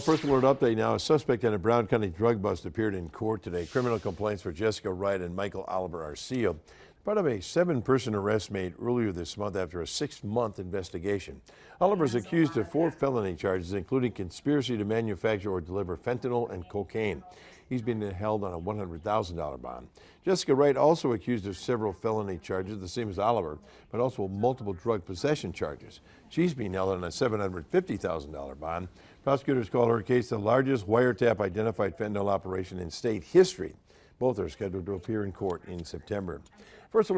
First alert update now. A suspect in a Brown County drug bust appeared in court today. Criminal complaints for Jessica Wright and Michael Oliver are sealed. Part of a 7-person arrest made earlier this month after a 6-month investigation. Oliver is accused of 4 felony charges, including conspiracy to manufacture or deliver fentanyl and cocaine. He's being held on a $100,000 bond. Jessica Wright also accused of several felony charges, the same as Oliver, but also multiple drug possession charges. She's being held on a $750,000 bond. Prosecutors call her case the largest wiretap identified fentanyl operation in state history. Both are scheduled to appear in court in September. First alert.